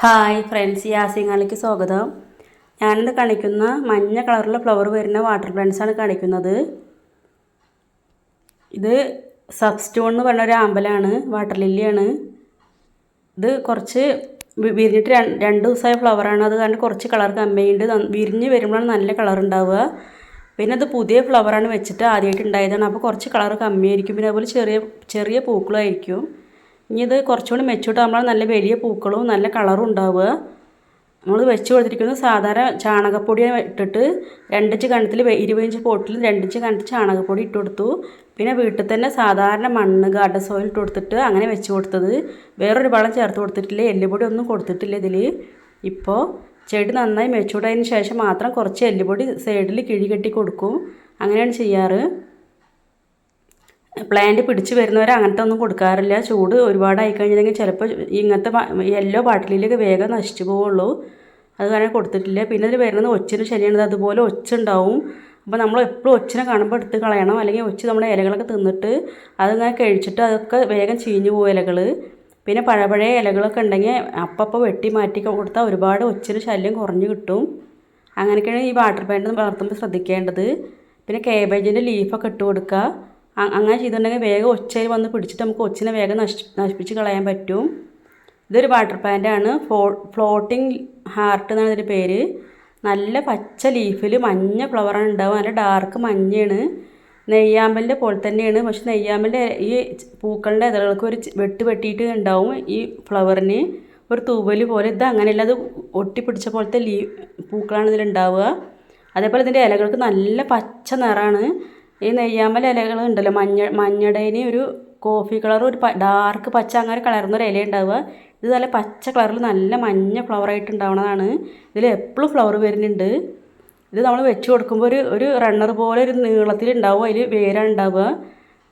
Hi friends, യാസിങ്ങാലേക്ക് സ്വാഗതം. ഞാനിന്ന് കാണിക്കുന്ന മഞ്ഞ കളറിലുള്ള ഫ്ലവർ വരുന്ന വാട്ടർ പ്ലാന്റ്സാണ് കാണിക്കുന്നത്. ഇത് സബ്സ്റ്റോൺ എന്ന് പറഞ്ഞൊരു ആമ്പലാണ്, വാട്ടർ ലില്ലിയാണ്. ഇത് കുറച്ച് വിരിഞ്ഞിട്ട് 2 ദിവസമായ ഫ്ലവറാണ്. അത് കാരണം കുറച്ച് കളർ കമ്മിയുണ്ട്. വിരിഞ്ഞ് വരുമ്പോഴാണ് നല്ല കളർ ഉണ്ടാവുക. പിന്നെ ഇത് പുതിയ ഫ്ലവറാണ് വെച്ചിട്ട് ആദ്യമായിട്ട് ഉണ്ടായതാണ്. അപ്പോൾ കുറച്ച് കളർ കമ്മിയായിരിക്കും. പിന്നെ അതുപോലെ ചെറിയ ചെറിയ പൂക്കളായിരിക്കും. ഇനി ഇത് കുറച്ചുകൂടി മെച്ചൂട്ടാകുമ്പോൾ നല്ല വലിയ പൂക്കളും നല്ല കളറും ഉണ്ടാവുക. നമ്മൾ വെച്ച് കൊടുത്തിരിക്കുന്നത് സാധാരണ ചാണകപ്പൊടി ഇട്ടിട്ട് 2 ഇഞ്ച് കനത്തിൽ 20 ഇഞ്ച് പോട്ടിൽ 2 ഇഞ്ച് കനത്തിൽ ചാണകപ്പൊടി ഇട്ട് കൊടുത്തു. പിന്നെ വീട്ടിൽ തന്നെ സാധാരണ മണ്ണ് ഗാർഡൻ സോയിൽ ഇട്ട് കൊടുത്തിട്ട് അങ്ങനെ വെച്ച് കൊടുത്തത്. വേറൊരു വളം ചേർത്ത് കൊടുത്തിട്ടില്ല, എല്ലുപൊടി ഒന്നും കൊടുത്തിട്ടില്ല ഇതിൽ. ഇപ്പോൾ ചെടി നന്നായി മെച്ചൂർഡായതിന് ശേഷം മാത്രം കുറച്ച് എല്ലുപൊടി സൈഡിൽ കിഴി കെട്ടി കൊടുക്കും. അങ്ങനെയാണ് ചെയ്യാറ്. പ്ലാന്റ് പിടിച്ച് വരുന്നവരെ അങ്ങനത്തെ ഒന്നും കൊടുക്കാറില്ല. ചൂട് ഒരുപാടായി കഴിഞ്ഞിട്ടുണ്ടെങ്കിൽ ചിലപ്പോൾ ഇങ്ങനത്തെ യെല്ലോ പാട്ടിലേക്ക് വേഗം നശിച്ചു പോവുള്ളൂ. അത് കാരണം കൊടുത്തിട്ടില്ല. പിന്നെ ഇതിൽ വരുന്നത് ഒച്ചിന് ശരിയാണ്. അതുപോലെ ഒച്ചുണ്ടാവും. അപ്പോൾ നമ്മൾ എപ്പോഴും ഒച്ചിനെ കാണുമ്പോൾ എടുത്ത് കളയണം. അല്ലെങ്കിൽ ഒച്ച് നമ്മുടെ ഇലകളൊക്കെ തിന്നിട്ട് അതിങ്ങനെ കഴിച്ചിട്ട് അതൊക്കെ വേഗം ചീഞ്ഞു പോകും ഇലകൾ. പിന്നെ പഴയ ഇലകളൊക്കെ ഉണ്ടെങ്കിൽ അപ്പോൾ വെട്ടി മാറ്റി കൊടുത്താൽ ഒരുപാട് ഒച്ചിന് ശല്യം കുറഞ്ഞു കിട്ടും. അങ്ങനെയൊക്കെയാണ് ഈ വാട്ടർ പ്ലാന്റ് വളർത്തുമ്പോൾ ശ്രദ്ധിക്കേണ്ടത്. പിന്നെ കേബേജിൻ്റെ ലീഫൊക്കെ ഇട്ട് കൊടുക്കുക. അങ്ങനെ ചെയ്തിട്ടുണ്ടെങ്കിൽ വേഗം ഒച്ചയിൽ വന്ന് പിടിച്ചിട്ട് നമുക്ക് ഒച്ചിനെ വേഗം നശിപ്പിച്ച് കളയാൻ പറ്റും. ഇതൊരു വാട്ടർ പ്ലാന്റാണ്. ഫ്ലോട്ടിംഗ് ഹാർട്ട് എന്നാണ് ഇതിൻ്റെ പേര്. നല്ല പച്ച ലീഫിൽ മഞ്ഞ ഫ്ലവറാണ് ഉണ്ടാവുക. നല്ല ഡാർക്ക് മഞ്ഞയാണ്. നെയ്യാമ്പലിൻ്റെ പോലെ തന്നെയാണ്. പക്ഷെ നെയ്യാമ്പലിൻ്റെ ഈ പൂക്കളുടെ ഇതളുകൾക്ക് ഒരു വെട്ടിയിട്ട് ഉണ്ടാവും. ഈ ഫ്ലവറിന് ഒരു തൂവൽ പോലെ. ഇത് അങ്ങനെയല്ല, അത് ഒട്ടിപ്പിടിച്ച പോലത്തെ പൂക്കളാണ് ഇതിലുണ്ടാവുക. അതേപോലെ ഇതിൻ്റെ ഇലകൾക്ക് നല്ല പച്ച നിറമാണ്. ഈ നെയ്യാമ്പൽ ഇലകൾ ഉണ്ടല്ലോ, മഞ്ഞടേന് ഒരു കോഫി കളർ, ഒരു ഡാർക്ക് പച്ച, അങ്ങനെ കളർന്നൊരു ഇല ഉണ്ടാവുക. ഇത് നല്ല പച്ച കളറിൽ നല്ല മഞ്ഞ ഫ്ലവറായിട്ട് ഉണ്ടാവുന്നതാണ്. ഇതിൽ എപ്പോഴും ഫ്ലവർ വരുന്നുണ്ട്. ഇത് നമ്മൾ വെച്ച് കൊടുക്കുമ്പോൾ ഒരു റണ്ണർ പോലെ ഒരു നീളത്തിൽ ഉണ്ടാവും. അതിൽ വേരാണ് ഉണ്ടാവുക.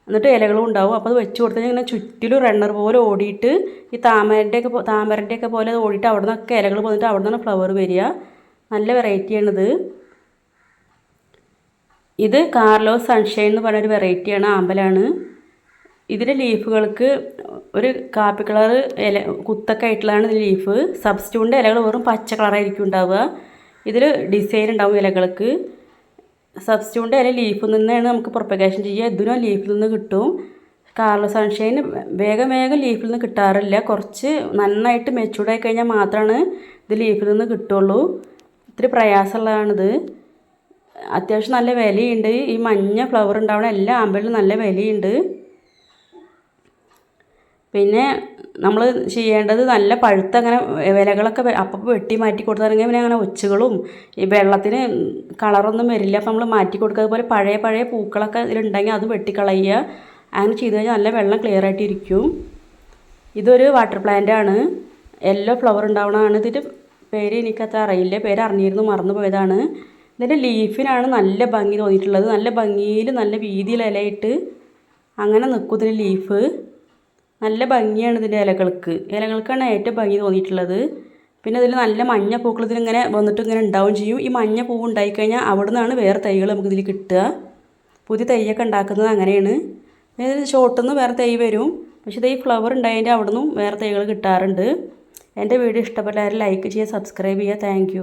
എന്നിട്ട് ഇലകളും ഉണ്ടാവും. അപ്പോൾ അത് വെച്ച് കൊടുത്താൽ ഇങ്ങനെ ചുറ്റിലും റണ്ണർ പോലെ ഓടിയിട്ട് ഈ താമരൻ്റെയൊക്കെ പോലെ അത് ഓടിയിട്ട് അവിടെ നിന്നൊക്കെ ഇലകൾ വന്നിട്ട് അവിടെ നിന്നാണ് ഫ്ലവർ വരിക. നല്ല വെറൈറ്റിയാണിത്. ഇത് കാർലോസ് സൺഷൈൻ എന്ന് പറഞ്ഞൊരു വെറൈറ്റിയാണ്, ആമ്പലാണ്. ഇതിൻ്റെ ലീഫുകൾക്ക് ഒരു കാപ്പി കളർ ഇല കുത്തൊക്കെ ആയിട്ടുള്ളതാണ് ഇതിൻ്റെ ലീഫ്. സബ്സ്റ്റ്യൂണിൻ്റെ ഇലകൾ വെറും പച്ച കളറായിരിക്കും ഉണ്ടാവുക. ഇതിൽ ഡിസൈൻ ഉണ്ടാവും ഇലകൾക്ക്. സബ്സ്റ്റ്യൂണിൻ്റെ ഇല ലീഫിൽ നിന്നാണ് നമുക്ക് പ്രൊപ്പഗേഷൻ ചെയ്യുക. ഇതിനും ലീഫിൽ നിന്ന് കിട്ടും. കാർലോസ് സൺഷൈൻ വേഗം ലീഫിൽ നിന്ന് കിട്ടാറില്ല. കുറച്ച് നന്നായിട്ട് മെച്ചൂർഡായി കഴിഞ്ഞാൽ മാത്രമാണ് ഇത് ലീഫിൽ നിന്ന് കിട്ടുള്ളൂ. ഇത്തിരി പ്രയാസമുള്ളതാണിത്. അത്യാവശ്യം നല്ല വിലയുണ്ട്. ഈ മഞ്ഞ ഫ്ലവർ ഉണ്ടാവുന്ന എല്ലാ ആമ്പലിനും നല്ല വിലയുണ്ട്. പിന്നെ നമ്മൾ ചെയ്യേണ്ടത് നല്ല പഴുത്ത അങ്ങനെ ഇലകളൊക്കെ അപ്പം വെട്ടി മാറ്റി കൊടുത്തിറങ്ങിയ പിന്നെ അങ്ങനെ ഒച്ചുകളും ഈ വെള്ളത്തിന് കളറൊന്നും വരില്ല. അപ്പം നമ്മൾ മാറ്റി കൊടുക്കുക. അതുപോലെ പഴയ പൂക്കളൊക്കെ ഇതിലുണ്ടെങ്കിൽ അത് വെട്ടിക്കളയുക. അങ്ങനെ ചെയ്ത് കഴിഞ്ഞാൽ നല്ല വെള്ളം ക്ലിയർ ആയിട്ടിരിക്കും. ഇതൊരു വാട്ടർ പ്ലാന്റ് ആണ്. യെല്ലോ ഫ്ലവർ ഉണ്ടാവുന്നതാണ്. ഇതിൻ്റെ പേര് എനിക്കത്ര അറിയില്ല. പേര് അറിഞ്ഞിരുന്നു, മറന്നു പോയതാണ്. ഇതിൻ്റെ ലീഫിനാണ് നല്ല ഭംഗി തോന്നിയിട്ടുള്ളത്. നല്ല ഭംഗിയിൽ നല്ല വീതിയിൽ ഇലയിട്ട് അങ്ങനെ നിൽക്കും ഇതിൻ്റെ ലീഫ്. നല്ല ഭംഗിയാണ് ഇതിൻ്റെ ഇലകൾക്കാണ് ഏറ്റവും ഭംഗി തോന്നിയിട്ടുള്ളത്. പിന്നെ ഇതിൽ നല്ല മഞ്ഞ പൂക്കൾ ഇതിലിങ്ങനെ വന്നിട്ട് ഇങ്ങനെ ഉണ്ടാവുകയും ചെയ്യും. ഈ മഞ്ഞ പൂവ് ഉണ്ടായിക്കഴിഞ്ഞാൽ അവിടെ നിന്നാണ് വേറെ തൈകൾ നമുക്ക് ഇതിൽ കിട്ടുക. പുതിയ തൈയൊക്കെ ഉണ്ടാക്കുന്നത് അങ്ങനെയാണ്. ഇതിൽ ഷോട്ടിൽ നിന്ന് വേറെ തൈ വരും. പക്ഷേ ഇത് ഈ ഫ്ലവർ ഉണ്ടായതിൻ്റെ അവിടെ നിന്നും വേറെ തൈകൾ കിട്ടാറുണ്ട്. എൻ്റെ വീഡിയോ ഇഷ്ടപ്പെട്ടാൽ ലൈക്ക് ചെയ്യുക, സബ്സ്ക്രൈബ് ചെയ്യുക. താങ്ക്